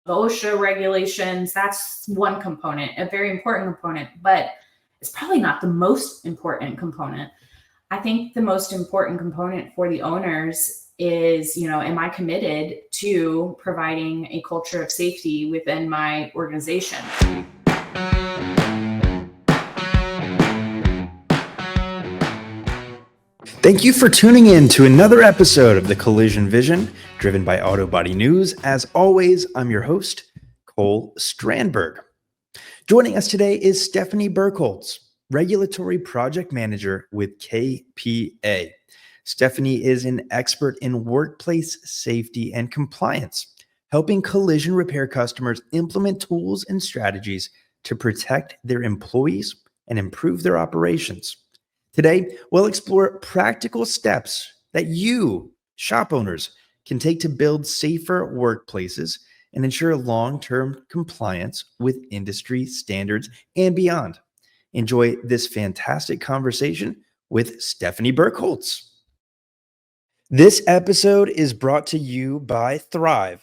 the OSHA regulations, that's one component, a very important component, but it's probably not the most important component. I think the most important component for the owners is, am I committed to providing a culture of safety within my organization? Thank you for tuning in to another episode of the Collision Vision, driven by Auto Body News. As always, I'm your host, Cole Strandberg. Joining us today is Stephany Birkholz, Regulatory Project Manager with KPA. Stephany is an expert in workplace safety and compliance, helping collision repair customers implement tools and strategies to protect their employees and improve their operations. Today, we'll explore practical steps that you, shop owners, can take to build safer workplaces and ensure long-term compliance with industry standards and beyond. Enjoy this fantastic conversation with Stephany Birkholz. This episode is brought to you by Thryv.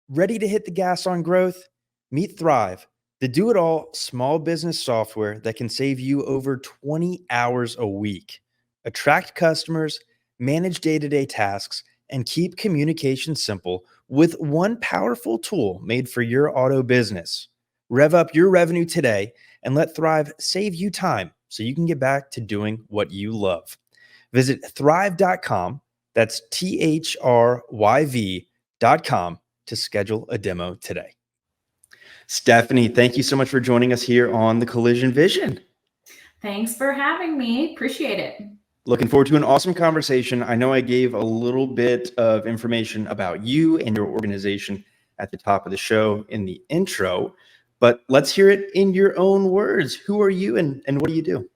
Ready to hit the gas on growth? Meet Thryv, the do-it-all small business software that can save you over 20 hours a week. Attract customers, manage day-to-day tasks, and keep communication simple with one powerful tool made for your auto business. Rev up your revenue today and let Thryv save you time so you can get back to doing what you love. Visit thryv.com, that's THRYV.com, to schedule a demo today. Stephany, thank you so much for joining us here on the Collision Vision. Thanks for having me. Appreciate it. Looking forward to an awesome conversation. I know I gave a little bit of information about you and your organization at the top of the show in the intro, but let's hear it in your own words. Who are you and what do you do?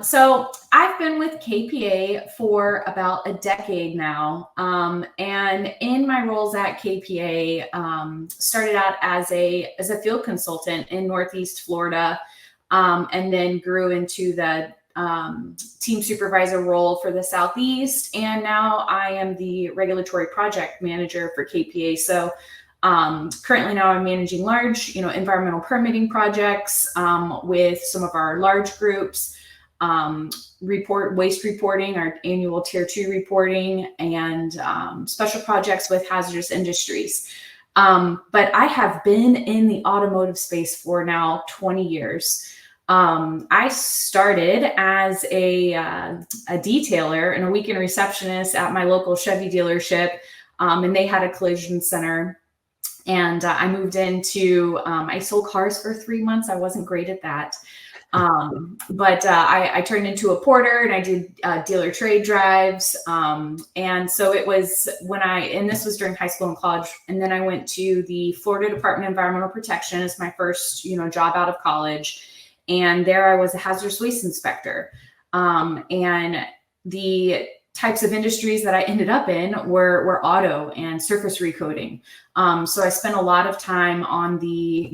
So I've been with KPA for about a decade now. And in my roles at KPA, started out as a field consultant in Northeast Florida, and then grew into the team supervisor role for the Southeast. And now I am the regulatory project manager for KPA. So currently now I'm managing large, environmental permitting projects with some of our large groups. Waste reporting, our annual Tier 2 reporting, and special projects with hazardous industries. But I have been in the automotive space for now 20 years. I started as a detailer and a weekend receptionist at my local Chevy dealership, and they had a collision center. And I moved into, I sold cars for 3 months. I wasn't great at that. But I turned into a porter and I did dealer trade drives. And so it was and this was during high school and college. And then I went to the Florida Department of Environmental Protection as my first, job out of college. And there I was a hazardous waste inspector. And the types of industries that I ended up in were auto and surface recoating. So I spent a lot of time on the,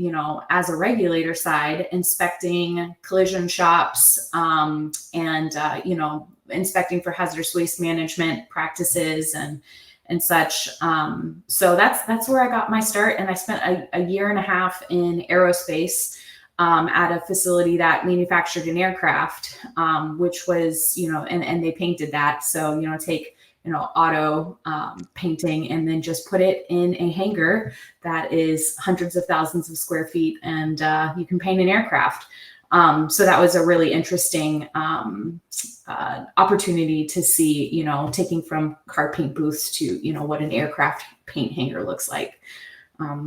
as a regulator side, inspecting collision shops, and inspecting for hazardous waste management practices and such. So that's where I got my start. And I spent a year and a half in aerospace, at a facility that manufactured an aircraft, which was, and they painted that. So, take, auto painting and then just put it in a hangar that is hundreds of thousands of square feet, and you can paint an aircraft. So that was a really interesting opportunity to see, taking from car paint booths to, what an aircraft paint hangar looks like.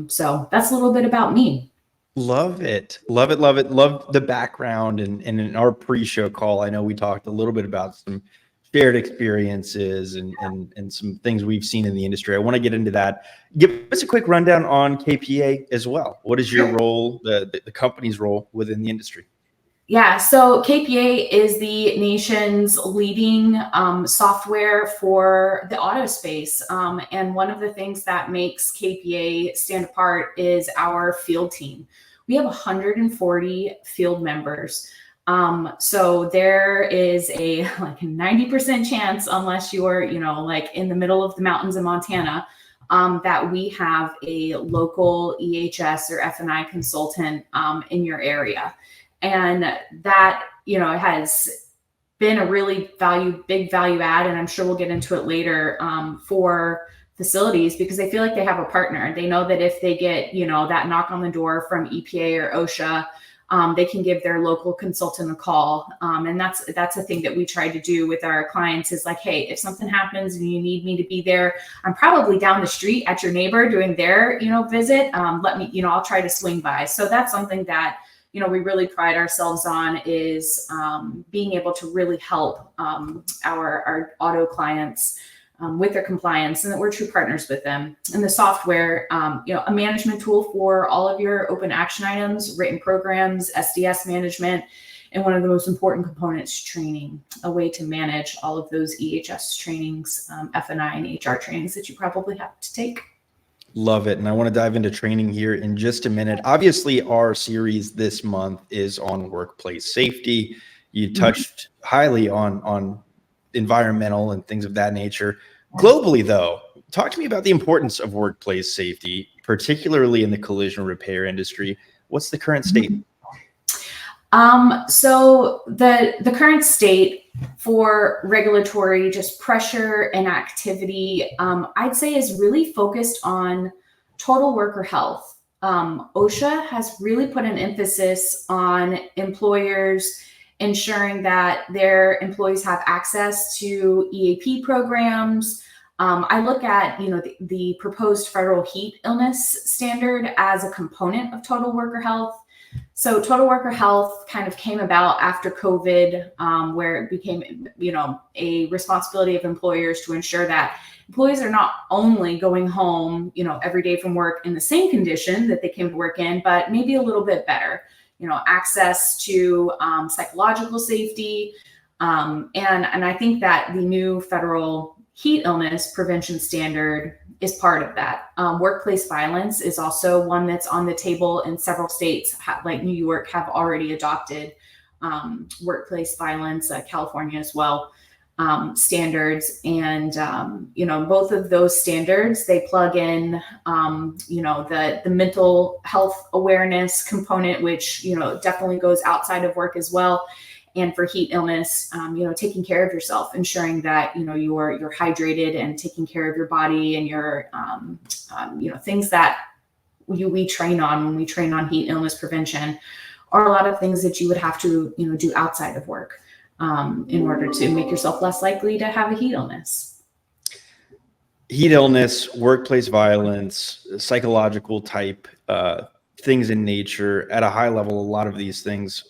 So that's a little bit about me. Love it. Love it. Love it. Love the background. And in our pre-show call, I know we talked a little bit about some shared experiences and some things we've seen in the industry. I want to get into that. Give us a quick rundown on KPA as well. What is your role, the company's role within the industry? Yeah, so KPA is the nation's leading software for the auto space. And one of the things that makes KPA stand apart is our field team. We have 140 field members. So there is a 90% chance, unless you're, in the middle of the mountains in Montana, that we have a local EHS or F&I consultant in your area. And that, has been a really big value add. And I'm sure we'll get into it later for facilities, because they feel like they have a partner. They know that if they get, that knock on the door from EPA or OSHA, they can give their local consultant a call. And that's a thing that we try to do with our clients is like, hey, if something happens and you need me to be there, I'm probably down the street at your neighbor doing their, visit. Let me, I'll try to swing by. So that's something that, we really pride ourselves on is being able to really help our auto clients with their compliance, and that we're true partners with them. And the software, a management tool for all of your open action items, written programs, SDS management, and one of the most important components, training, a way to manage all of those EHS trainings, F&I and HR trainings that you probably have to take. Love it. And I want to dive into training here in just a minute. Obviously, our series this month is on workplace safety. You touched highly on environmental and things of that nature. Globally, though, talk to me about the importance of workplace safety, particularly in the collision repair industry. What's the current state? So the current state for regulatory just pressure and activity, I'd say is really focused on total worker health. OSHA has really put an emphasis on employers ensuring that their employees have access to EAP programs. I look at, the proposed federal heat illness standard as a component of total worker health. So total worker health kind of came about after COVID, where it became, a responsibility of employers to ensure that employees are not only going home, every day from work in the same condition that they came to work in, but maybe a little bit better, access to psychological safety. And I think that the new federal heat illness prevention standard is part of that. Workplace violence is also one that's on the table, and several states like New York have already adopted workplace violence, California as well, standards. And, both of those standards, they plug in, the mental health awareness component, which, definitely goes outside of work as well. And for heat illness, taking care of yourself, ensuring that, you're hydrated and taking care of your body and your, things that we train on when we train on heat illness prevention are a lot of things that you would have to, do outside of work in order to make yourself less likely to have a heat illness. Heat illness, workplace violence, psychological type things in nature at a high level, a lot of these things,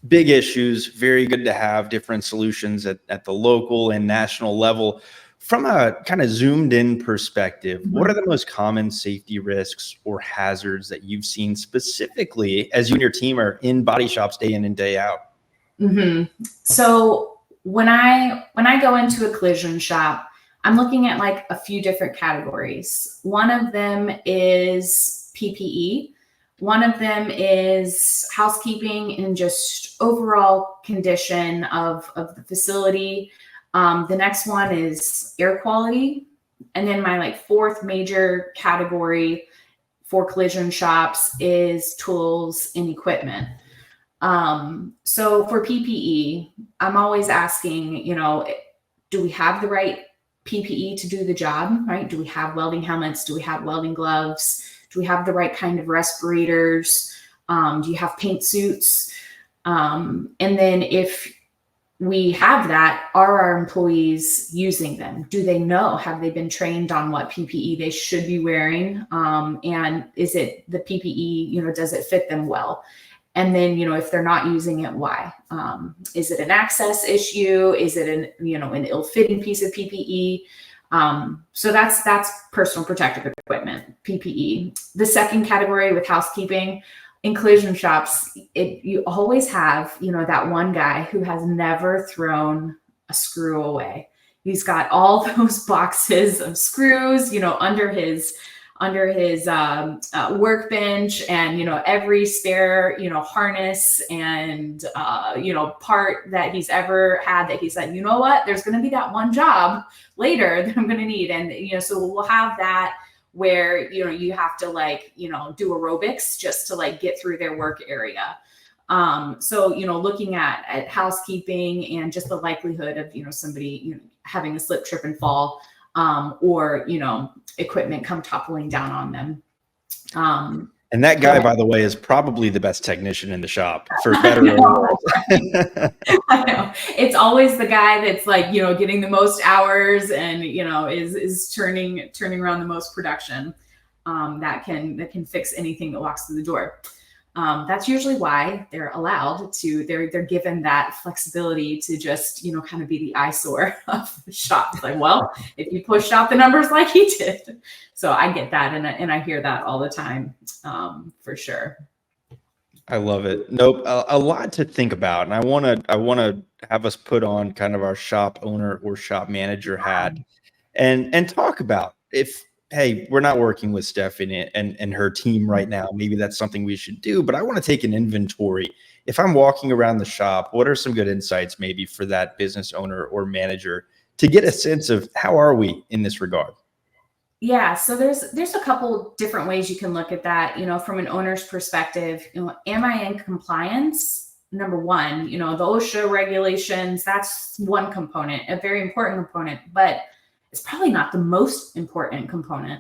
big issues, very good to have different solutions at the local and national level. From a kind of zoomed in perspective, what are the most common safety risks or hazards that you've seen specifically as you and your team are in body shops day in and day out? So when I go into a collision shop, I'm looking at like a few different categories. One of them is PPE. One of them is housekeeping and just overall condition of the facility. The next one is air quality. And then my fourth major category for collision shops is tools and equipment. So for PPE, I'm always asking, do we have the right PPE to do the job, right? Do we have welding helmets? Do we have welding gloves? Do we have the right kind of respirators? Do you have paint suits? And then if we have that, are our employees using them? Do they know? Have they been trained on what PPE they should be wearing? And is it the PPE, does it fit them well? And then, if they're not using it, why? Is it an access issue? Is it an ill-fitting piece of PPE? So that's personal protective equipment, PPE. The second category with housekeeping, in collision shops, you always have, that one guy who has never thrown a screw away. He's got all those boxes of screws, under his workbench, and every spare harness and part that he's ever had that he said, there's going to be that one job later that I'm going to need, and so we'll have that where, you have to do aerobics just to get through their work area. So, looking at housekeeping and just the likelihood of, somebody, having a slip, trip, and fall, or, equipment come toppling down on them. And that guy, by the way, is probably the best technician in the shop, for better or worse. I know. It's always the guy that's getting the most hours and, is turning around the most production, that can fix anything that walks through the door. That's usually why they're they're given that flexibility to just, kind of be the eyesore of the shop. It's like, well, if you pushed out the numbers like he did. So I get that. And I hear that all the time, for sure. I love it. Nope. A lot to think about. And I want to have us put on kind of our shop owner or shop manager hat and talk about hey, we're not working with Stephany and her team right now. Maybe that's something we should do, but I want to take an inventory. If I'm walking around the shop, what are some good insights maybe for that business owner or manager to get a sense of how are we in this regard? Yeah. So there's a couple different ways you can look at that, from an owner's perspective. Am I in compliance? Number one, the OSHA regulations, that's one component, a very important component, but it's probably not the most important component.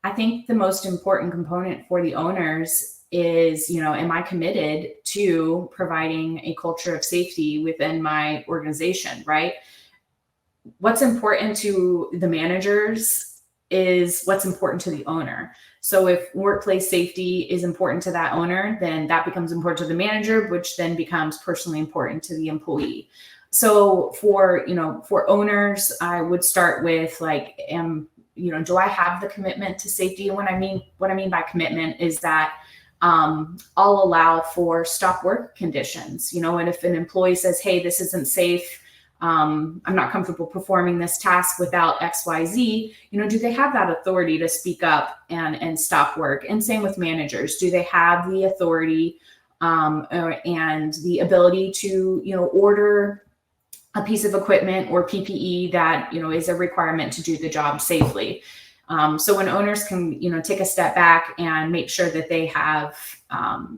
I think the most important component for the owners is, am I committed to providing a culture of safety within my organization, right? What's important to the managers is what's important to the owner. So if workplace safety is important to that owner, then that becomes important to the manager, which then becomes personally important to the employee. So for owners, I would start with do I have the commitment to safety? And what I mean by commitment is that I'll allow for stop work conditions, and if an employee says, hey, this isn't safe, I'm not comfortable performing this task without XYZ, do they have that authority to speak up and stop work? And same with managers. Do they have the authority and the ability to, order a piece of equipment or PPE that, is a requirement to do the job safely? So when owners can, take a step back and make sure that they have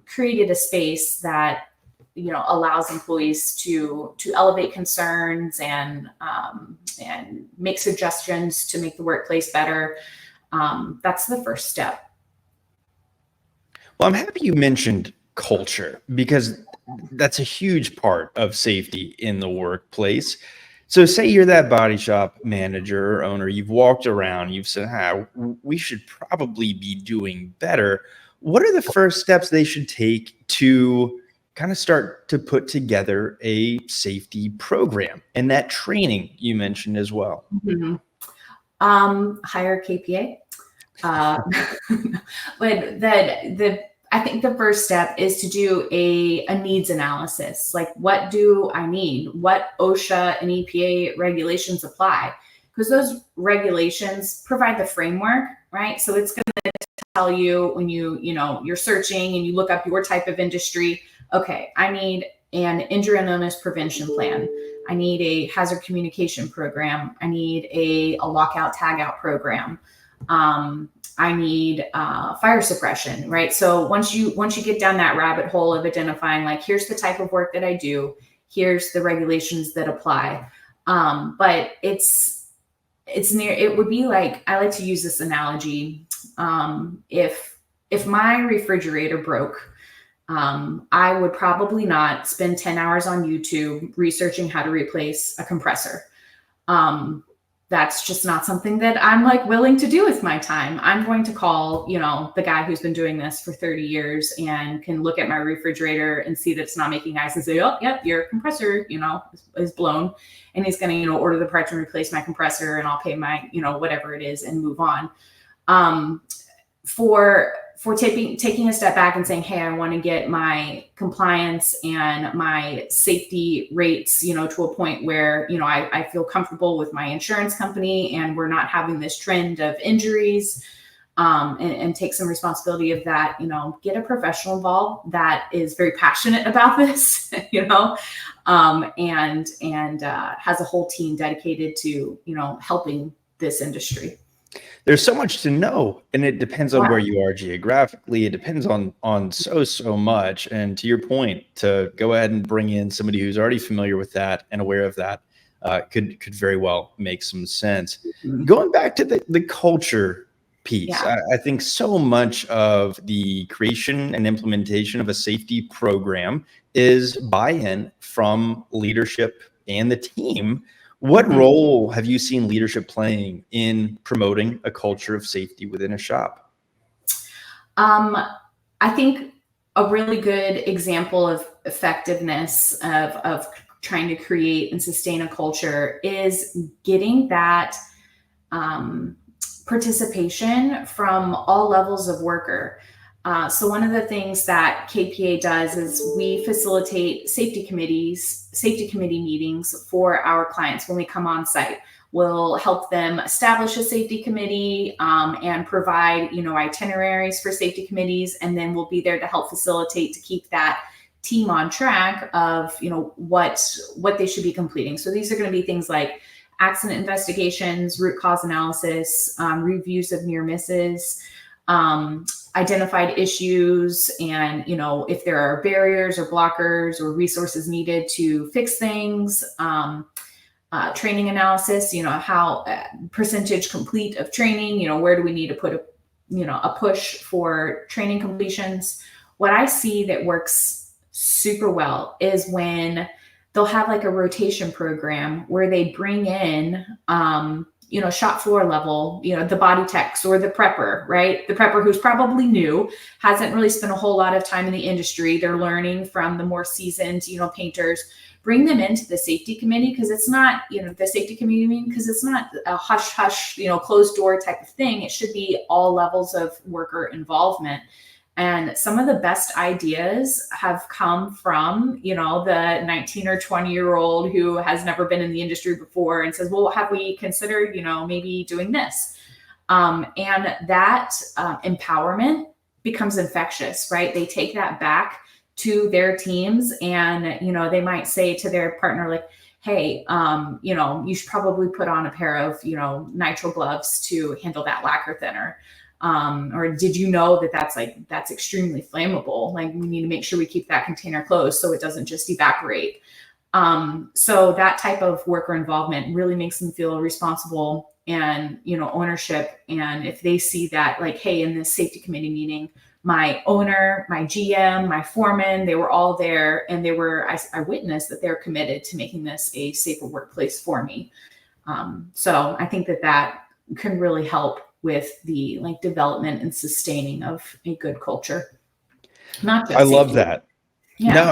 created a space that, allows employees to elevate concerns and make suggestions to make the workplace better. That's the first step. Well, I'm happy you mentioned culture, because that's a huge part of safety in the workplace. So say you're that body shop manager or owner, you've walked around, you've said, we should probably be doing better. What are the first steps they should take to kind of start to put together a safety program and that training you mentioned as well? Mm-hmm. Hire KPA. But I think the first step is to do a needs analysis. Like, what do I need? What OSHA and EPA regulations apply? Because those regulations provide the framework, right? So it's going to tell you when you're searching and you look up your type of industry. Okay, I need an injury and illness prevention plan. I need a hazard communication program. I need a lockout tagout program. I need fire suppression, right? So once you get down that rabbit hole of identifying, here's the type of work that I do, here's the regulations that apply. But it would be like, I like to use this analogy. If my refrigerator broke, I would probably not spend 10 hours on YouTube researching how to replace a compressor. That's just not something that I'm willing to do with my time. I'm going to call, the guy who's been doing this for 30 years and can look at my refrigerator and see that it's not making ice and say, oh, yep, your compressor, is blown. And he's going to, order the part to replace my compressor, and I'll pay my, whatever it is, and move on. For taking a step back and saying, hey, I want to get my compliance and my safety rates, to a point where, I feel comfortable with my insurance company and we're not having this trend of injuries, and take some responsibility of that, get a professional involved that is very passionate about this, and has a whole team dedicated to, helping this industry. There's so much to know, and it depends on Yeah. where you are geographically. It depends on so much. And to your point, to go ahead and bring in somebody who's already familiar with that and aware of that could very well make some sense. Mhm. Going back to the culture piece, Yeah. I think so much of the creation and implementation of a safety program is buy-in from leadership and the team. What Mhm. role have you seen leadership playing in promoting a culture of safety within a shop? I think a really good example of effectiveness of trying to create and sustain a culture is getting that um, participation from all levels of worker. So one of the things that KPA does is we facilitate safety committee meetings for our clients when we come on site. We'll help them establish a safety committee and provide, itineraries for safety committees, and then we'll be there to help facilitate to keep that team on track of, what they should be completing. So these are going to be things like accident investigations, root cause analysis, reviews of near misses, identified issues, and if there are barriers or blockers or resources needed to fix things. Training analysis, how percentage complete of training, where do we need to put a push for training completions. What I see that works super well is when they'll have like a rotation program where they bring in, shop floor level, the body techs or the prepper, right? The prepper who's probably new, hasn't really spent a whole lot of time in the industry. They're learning from the more seasoned, painters. Bring them into the safety committee because it's not, the safety committee because it's not a hush hush, closed door type of thing. It should be all levels of worker involvement. And some of the best ideas have come from, the 19 or 20-year-old who has never been in the industry before and says, well, have we considered, maybe doing this? And that empowerment becomes infectious, right? They take that back to their teams and, they might say to their partner, like, hey, you should probably put on a pair of, nitrile gloves to handle that lacquer thinner. Or did you know that's extremely flammable? Like we need to make sure we keep that container closed so it doesn't just evaporate. So that type of worker involvement really makes them feel responsible and, ownership. And if they see that, like, hey, in this safety committee meeting, my owner, my GM, my foreman, they were all there and I witnessed that they're committed to making this a safer workplace for me. So I think that can really help with the development and sustaining of a good culture. Not just I love safety. that. Yeah. No,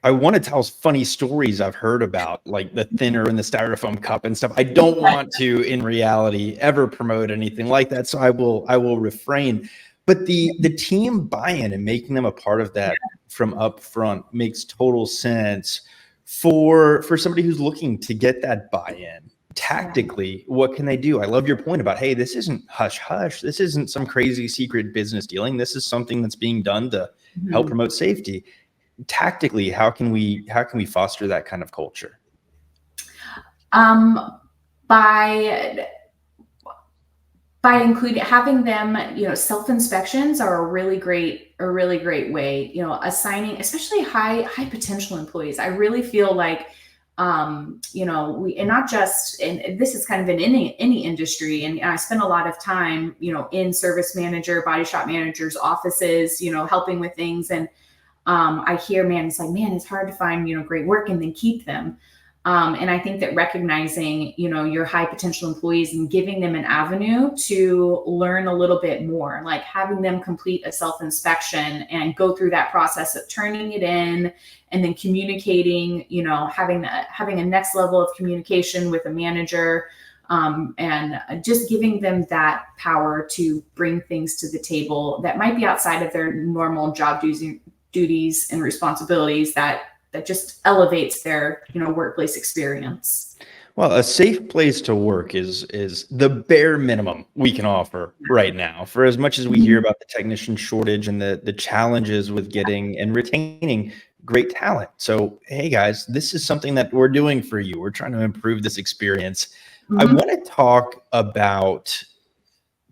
I want to tell funny stories I've heard about, like the thinner and the styrofoam cup and stuff. I don't want to, in reality, ever promote anything like that. So I will refrain. But the team buy-in and making them a part of that from up front makes total sense for somebody who's looking to get that buy-in. Tactically, what can they do? I love your point about, hey, this isn't hush hush. This isn't some crazy secret business dealing. This is something that's being done to help promote safety. Tactically, how can we foster that kind of culture? By having them, self-inspections are a really great way, assigning, especially high potential employees. I really feel like, and not just, and this is kind of in any industry. And I spend a lot of time, in service manager, body shop managers' offices, helping with things. And I hear, it's hard to find, great work and then keep them. And I think that recognizing, your high potential employees and giving them an avenue to learn a little bit more, like having them complete a self-inspection and go through that process of turning it in and then communicating, having a next level of communication with a manager, and just giving them that power to bring things to the table that might be outside of their normal job duties and responsibilities that just elevates their, workplace experience. Well, a safe place to work is the bare minimum we can offer right now. For as much as we hear about the technician shortage and the challenges with getting and retaining great talent. So, hey guys, this is something that we're doing for you. We're trying to improve this experience. I want to talk about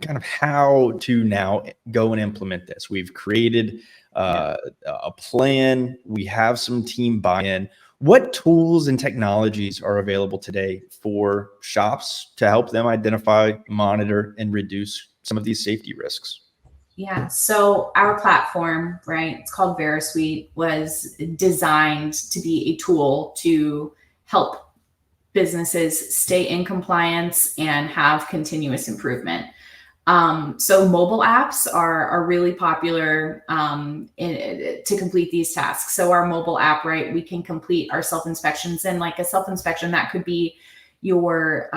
kind of how to now go and implement this. We've created a plan. We have some team buy-in. What tools and technologies are available today for shops to help them identify, monitor, and reduce some of these safety risks? Yeah. So our platform, right, it's called VeriSuite, was designed to be a tool to help businesses stay in compliance and have continuous improvement. So mobile apps are really popular to complete these tasks. So our mobile app, right, we can complete our self-inspections, and like a self-inspection, that could be your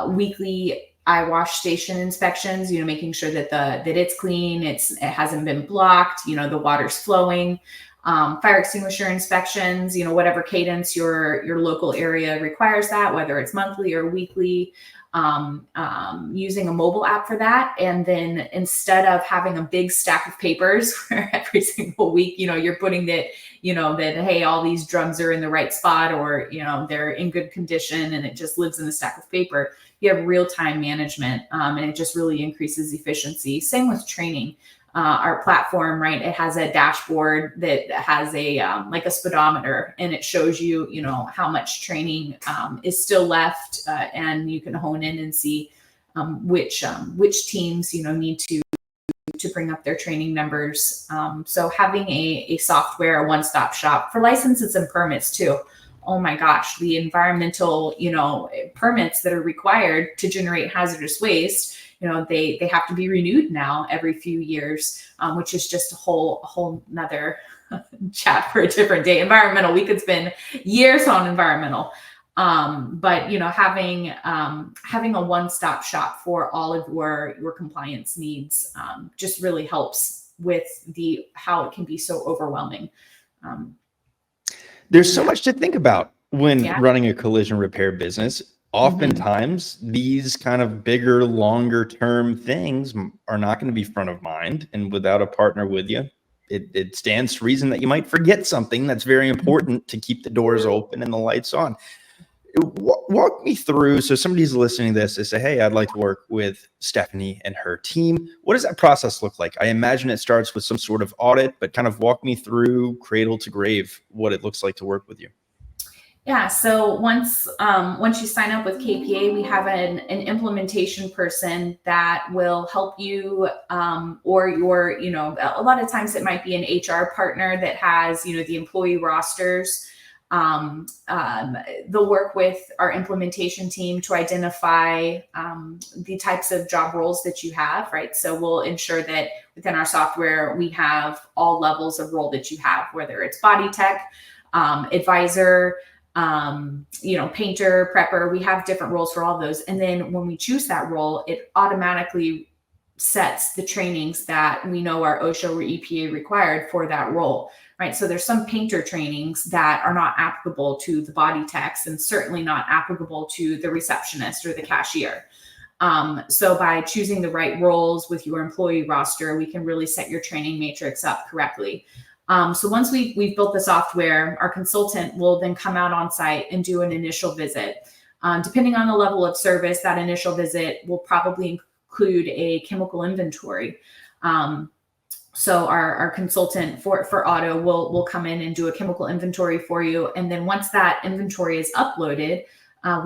weekly eye wash station inspections, making sure that that it's clean, it hasn't been blocked, the water's flowing. Fire extinguisher inspections, whatever cadence your local area requires that, whether it's monthly or weekly. Using a mobile app for that. And then instead of having a big stack of papers where every single week, you're putting that, that, hey, all these drums are in the right spot, or, they're in good condition, and it just lives in the stack of paper. You have real-time management, and it just really increases efficiency. Same with training. Our platform, right, it has a dashboard that has a like a speedometer, and it shows you, how much training is still left, and you can hone in and see which teams, need to bring up their training numbers. So having a software, a one-stop shop for licenses and permits too. Oh my gosh, the environmental, permits that are required to generate hazardous waste, they have to be renewed now every few years, which is just a whole nother chat for a different day. Environmental, we could spend years on environmental. But having a one-stop shop for all of your compliance needs just really helps with how it can be so overwhelming. There's so much to think about when running a collision repair business. Oftentimes, these kind of bigger, longer term things are not going to be front of mind. And without a partner with you, it stands to reason that you might forget something that's very important to keep the doors open and the lights on. Walk me through. So somebody's listening to this, they say, hey, I'd like to work with Stephany and her team. What does that process look like? I imagine it starts with some sort of audit, but kind of walk me through cradle to grave what it looks like to work with you. Yeah. So once you sign up with KPA, we have an implementation person that will help you, or a lot of times it might be an HR partner that has, the employee rosters. They'll work with our implementation team to identify the types of job roles that you have, right? So we'll ensure that within our software, we have all levels of role that you have, whether it's body tech, advisor, painter, prepper. We have different roles for all those. And then when we choose that role, it automatically sets the trainings that we know are OSHA or EPA required for that role, right? So there's some painter trainings that are not applicable to the body techs, and certainly not applicable to the receptionist or the cashier. So by choosing the right roles with your employee roster, we can really set your training matrix up correctly. So once we've built the software, our consultant will then come out on site and do an initial visit. Depending on the level of service, that initial visit will probably include a chemical inventory. So our consultant for auto will come in and do a chemical inventory for you. And then once that inventory is uploaded,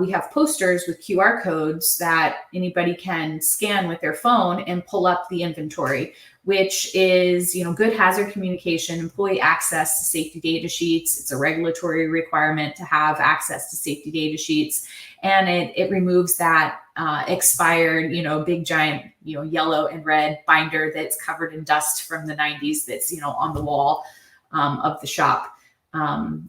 we have posters with QR codes that anybody can scan with their phone and pull up the inventory, which is, good hazard communication, employee access to safety data sheets. It's a regulatory requirement to have access to safety data sheets. And it removes that expired, big giant, yellow and red binder that's covered in dust from the 90s that's, on the wall of the shop.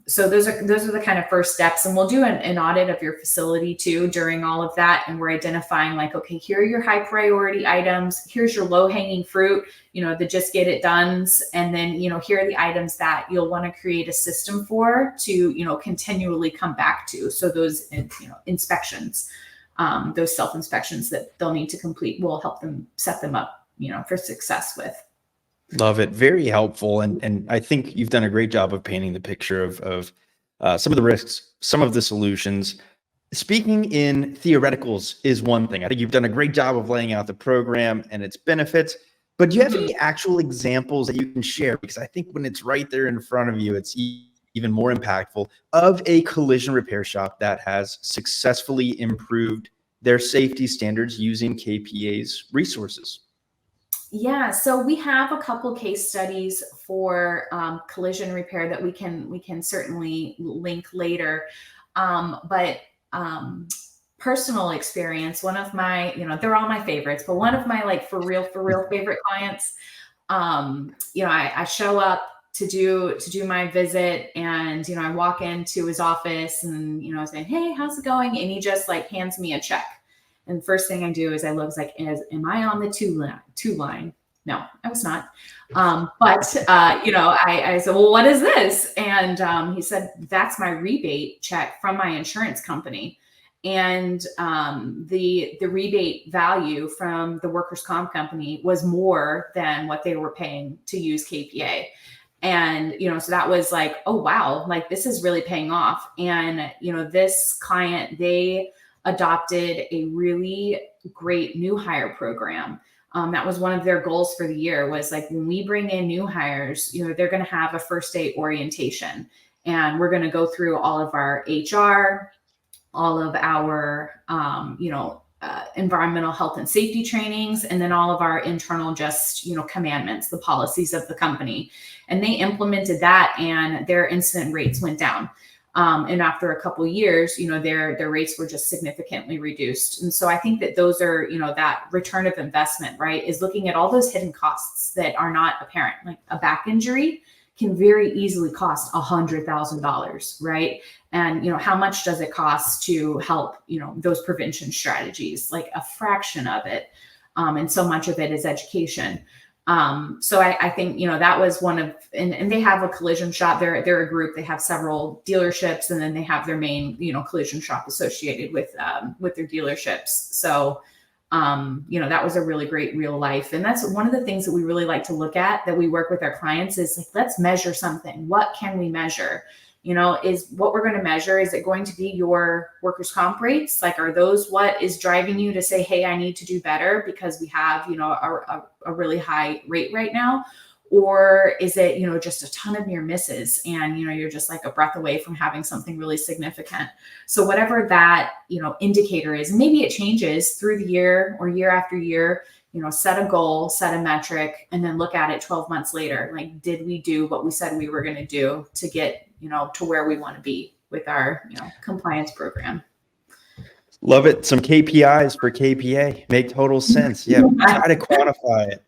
So those are the kind of first steps, and we'll do an audit of your facility too during all of that. And we're identifying like, okay, here are your high priority items. Here's your low hanging fruit, the just get it done. And then, here are the items that you'll want to create a system for to, continually come back to. So those, inspections, those self-inspections that they'll need to complete will help them set them up, for success with. Love it. Very helpful. And I think you've done a great job of painting the picture of some of the risks, some of the solutions. Speaking in theoreticals is one thing. I think you've done a great job of laying out the program and its benefits, but do you have any actual examples that you can share? Because I think when it's right there in front of you, it's even more impactful, of a collision repair shop that has successfully improved their safety standards using KPA's resources. Yeah, so we have a couple case studies for collision repair that we can certainly link later. But personal experience, one of my, they're all my favorites, but one of my like for real favorite clients, I show up to do my visit, and I walk into his office and saying, "Hey, how's it going?" And he just like hands me a check. And the first thing I do is I look like, am I on the two line? No, I was not. I said, well, what is this? And he said, that's my rebate check from my insurance company. And the rebate value from the workers' comp company was more than what they were paying to use KPA. And, so that was like, oh, wow, like this is really paying off. And, this client, they adopted a really great new hire program. That was one of their goals for the year, was like, when we bring in new hires, they're going to have a first day orientation, and we're going to go through all of our HR, all of our, environmental health and safety trainings, and then all of our internal commandments, the policies of the company. And they implemented that, and their incident rates went down. And after a couple of years, their rates were just significantly reduced. And so I think that those are, that return of investment, right, is looking at all those hidden costs that are not apparent. Like a back injury can very easily cost $100,000, right? And, how much does it cost to help, those prevention strategies? Like a fraction of it. And so much of it is education. So I think, that was one of, and they have a collision shop. They're a group. They have several dealerships, and then they have their main, collision shop associated with their dealerships. So, that was a really great real life. And that's one of the things that we really like to look at, that we work with our clients, is like, let's measure something. What can we measure? Is what we're going to measure, is it going to be your workers' comp rates? Like, are those what is driving you to say, hey, I need to do better because we have, a really high rate right now? Or is it, just a ton of near misses, and, you're just like a breath away from having something really significant? So whatever that, indicator is, maybe it changes through the year or year after year, set a goal, set a metric, and then look at it 12 months later. Like, did we do what we said we were going to do to get, to where we want to be with our, compliance program? Love it. Some KPIs for KPA make total sense. Yeah. Try to quantify it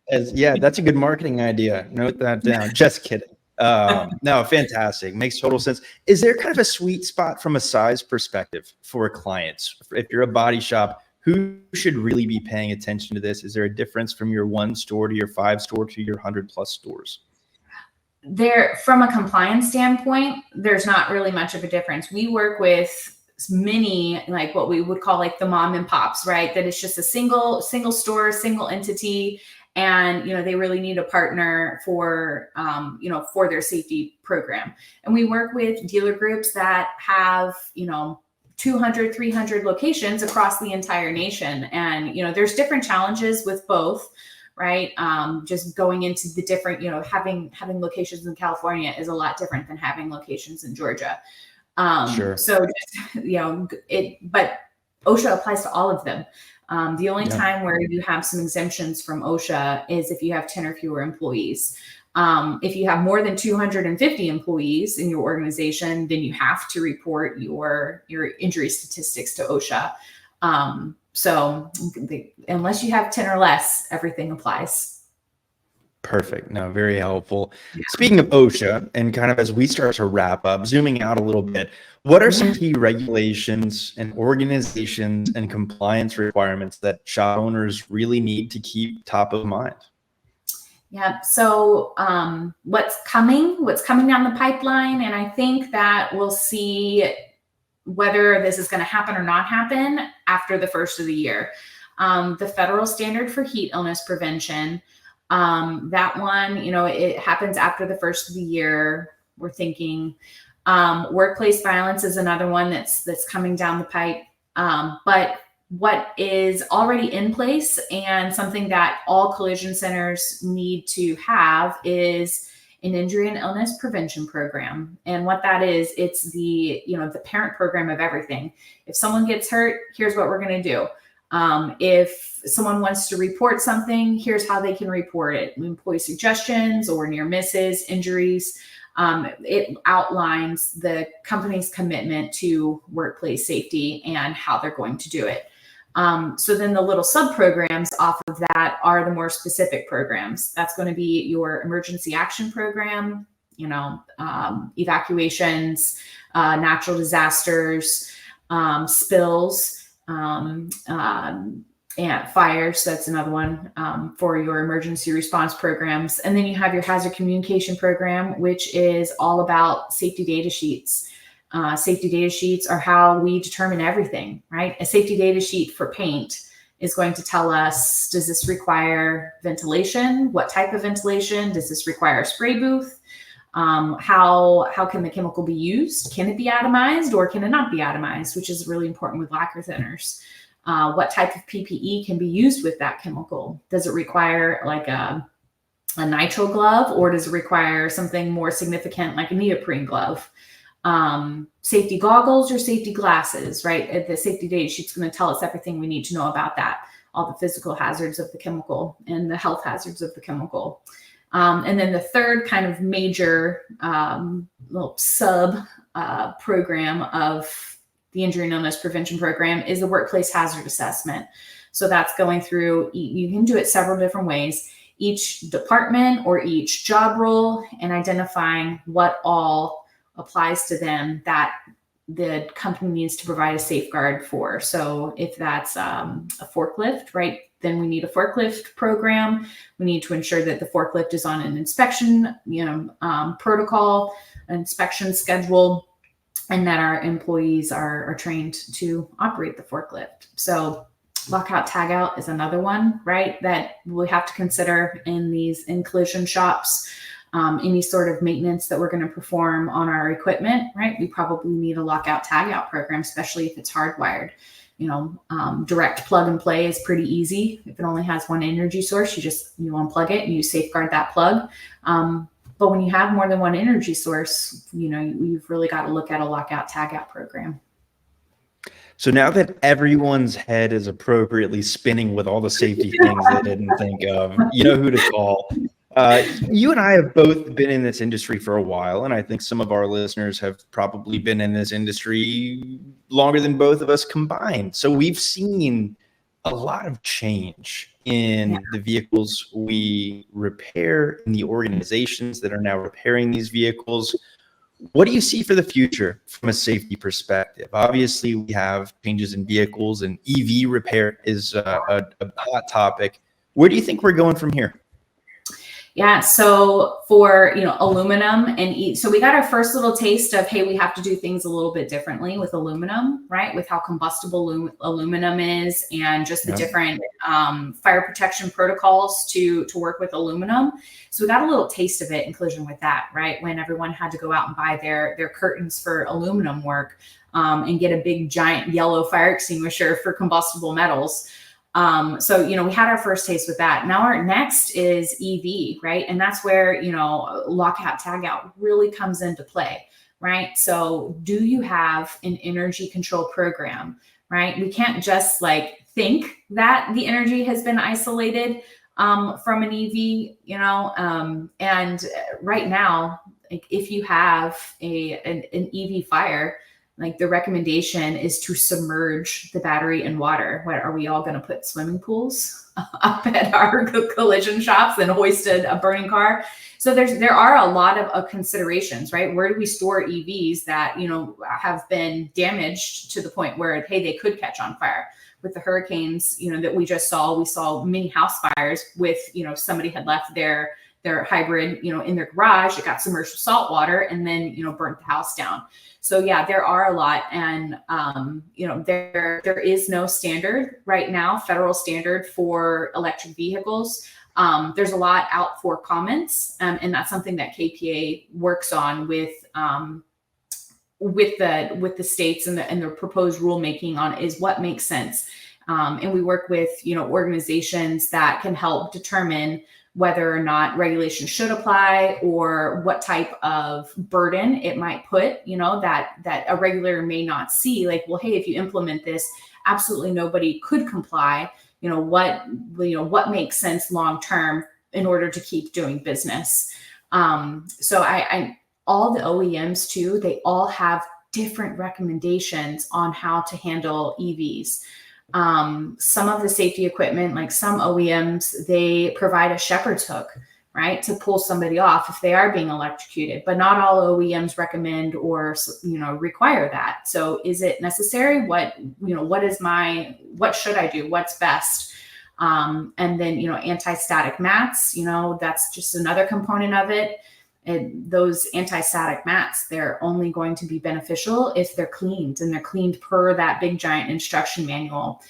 that's a good marketing idea. Note that down. Just kidding. No, fantastic. Makes total sense. Is there kind of a sweet spot from a size perspective for clients? If you're a body shop, who should really be paying attention to this? Is there a difference from your 1 store to your 5 store to your 100+ stores? There, from a compliance standpoint, there's not really much of a difference. We work with many, like what we would call like the mom and pops, right? That it's just a single store, single entity. And, they really need a partner for, for their safety program. And we work with dealer groups that have, 200, 300 locations across the entire nation. And, there's different challenges with both, right? Just going into the different, having locations in California is a lot different than having locations in Georgia. Sure. So just, but OSHA applies to all of them. The only time where you have some exemptions from OSHA is if you have 10 or fewer employees. If you have more than 250 employees in your organization, then you have to report your injury statistics to OSHA. Unless you have 10 or less, everything applies. Perfect. No, very helpful. Yeah. Speaking of OSHA, and kind of as we start to wrap up, zooming out a little bit, what are some key regulations and organizations and compliance requirements that shop owners really need to keep top of mind? Yeah. So what's coming down the pipeline, and I think that we'll see whether this is going to happen or not happen after the first of the year. The federal standard for heat illness prevention, that one, it happens after the first of the year. We're thinking workplace violence is another one that's coming down the pipe. But what is already in place and something that all collision centers need to have is an injury and illness prevention program. And what that is, it's the parent program of everything. If someone gets hurt, here's what we're going to do. If someone wants to report something, here's how they can report it. Employee suggestions or near misses, injuries. It outlines the company's commitment to workplace safety and how they're going to do it. So then the little sub-programs off of that are the more specific programs. That's going to be your emergency action program, evacuations, natural disasters, spills, and fires. That's another one for your emergency response programs. And then you have your hazard communication program, which is all about safety data sheets. Safety data sheets are how we determine everything, right? A safety data sheet for paint is going to tell us, does this require ventilation? What type of ventilation? Does this require a spray booth? How can the chemical be used? Can it be atomized or can it not be atomized, which is really important with lacquer thinners? What type of PPE can be used with that chemical? Does it require like a nitrile glove, or does it require something more significant like a neoprene glove? Safety goggles or safety glasses, right? The safety data sheet's going to tell us everything we need to know about that, all the physical hazards of the chemical and the health hazards of the chemical. And then the third kind of major little sub program of the injury and illness prevention program is the workplace hazard assessment. So that's going through, you can do it several different ways, each department or each job role, and identifying what all applies to them that the company needs to provide a safeguard for. So if that's a forklift, right, then we need a forklift program. We need to ensure that the forklift is on an inspection, protocol, inspection schedule, and that our employees are trained to operate the forklift. So lockout tagout is another one, right, that we have to consider in collision shops. Any sort of maintenance that we're going to perform on our equipment, right? We probably need a lockout tagout program, especially if it's hardwired. Direct plug and play is pretty easy. If it only has one energy source, you unplug it and you safeguard that plug. But when you have more than one energy source, you've really got to look at a lockout tagout program. So now that everyone's head is appropriately spinning with all the safety things they didn't think of, you know who to call. You and I have both been in this industry for a while, and I think some of our listeners have probably been in this industry longer than both of us combined. So we've seen a lot of change in the vehicles we repair, in the organizations that are now repairing these vehicles. What do you see for the future from a safety perspective? Obviously, we have changes in vehicles, and EV repair is a hot topic. Where do you think we're going from here? Yeah. So for, aluminum so we got our first little taste of, hey, we have to do things a little bit differently with aluminum, right? With how combustible aluminum is and just the different fire protection protocols to work with aluminum. So we got a little taste of it in collision with that, right? When everyone had to go out and buy their curtains for aluminum work and get a big giant yellow fire extinguisher for combustible metals. So, we had our first taste with that. Now our next is EV, right? And that's where, lockout tagout really comes into play, right? So do you have an energy control program, right? We can't just think that the energy has been isolated from an EV, and right now, if you have an EV fire, the recommendation is to submerge the battery in water. What are we all going to put swimming pools up at our collision shops and hoist a burning car? So there are a lot of considerations, right? Where do we store EVs that, have been damaged to the point where, hey, they could catch on fire? With the hurricanes, that we just saw, we saw many house fires with, somebody had left their hybrid, in their garage, it got submerged with salt water and then, burnt the house down. So yeah, there are a lot. And, there is no standard right now, federal standard for electric vehicles. There's a lot out for comments. And that's something that KPA works on with with the states and the proposed rulemaking on is what makes sense. And we work with, organizations that can help determine whether or not regulation should apply or what type of burden it might put, that a regulator may not see. Like, well, hey, if you implement this, absolutely nobody could comply. What makes sense long term in order to keep doing business. So I all the OEMs too, they all have different recommendations on how to handle EVs. Some of the safety equipment, like some OEMs, they provide a shepherd's hook, right, to pull somebody off if they are being electrocuted, but not all OEMs recommend or, require that. So is it necessary? What should I do? What's best? And then, anti-static mats, that's just another component of it. And those anti-static mats, they're only going to be beneficial if they're cleaned, and they're cleaned per that big giant instruction manual.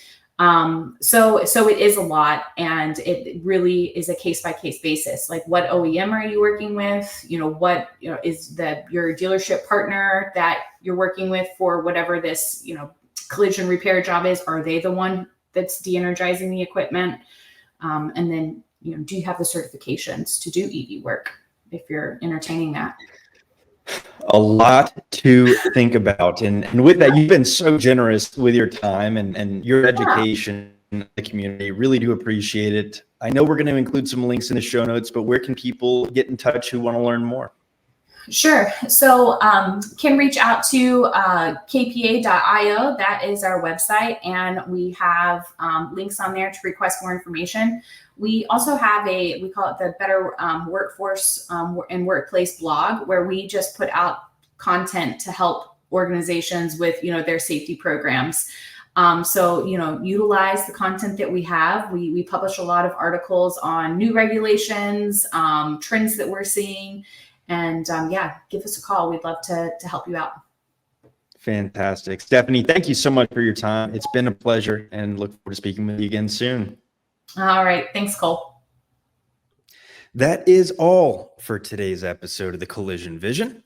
So it is a lot, and it really is a case by case basis. Like, what OEM are you working with? What is your dealership partner that you're working with for whatever this collision repair job is? Are they the one that's de-energizing the equipment? And then do you have the certifications to do EV work? If you're entertaining that. A lot to think about. And with that, you've been so generous with your time and your education in the community. Really do appreciate it. I know we're going to include some links in the show notes, but where can people get in touch who want to learn more? Sure. So can reach out to kpa.io. That is our website. And we have links on there to request more information. We also have we call it the Better Workforce and Workplace blog, where we just put out content to help organizations with, their safety programs. So, utilize the content that we have. We publish a lot of articles on new regulations, trends that we're seeing. And give us a call. We'd love to help you out. Fantastic. Stephany, thank you so much for your time. It's been a pleasure, and look forward to speaking with you again soon. All right. Thanks, Cole. That is all for today's episode of the Collision Vision.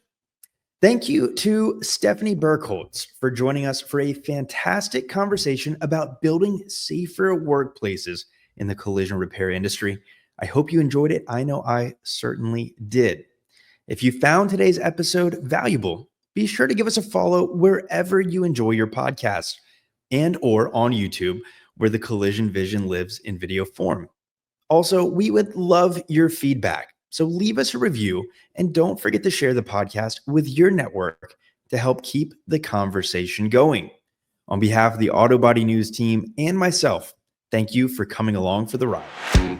Thank you to Stephany Birkholz for joining us for a fantastic conversation about building safer workplaces in the collision repair industry. I hope you enjoyed it. I know I certainly did. If you found today's episode valuable, be sure to give us a follow wherever you enjoy your podcast, and or on YouTube, where the Collision Vision lives in video form. Also, we would love your feedback. So leave us a review, and don't forget to share the podcast with your network to help keep the conversation going. On behalf of the Auto Body News team and myself, thank you for coming along for the ride.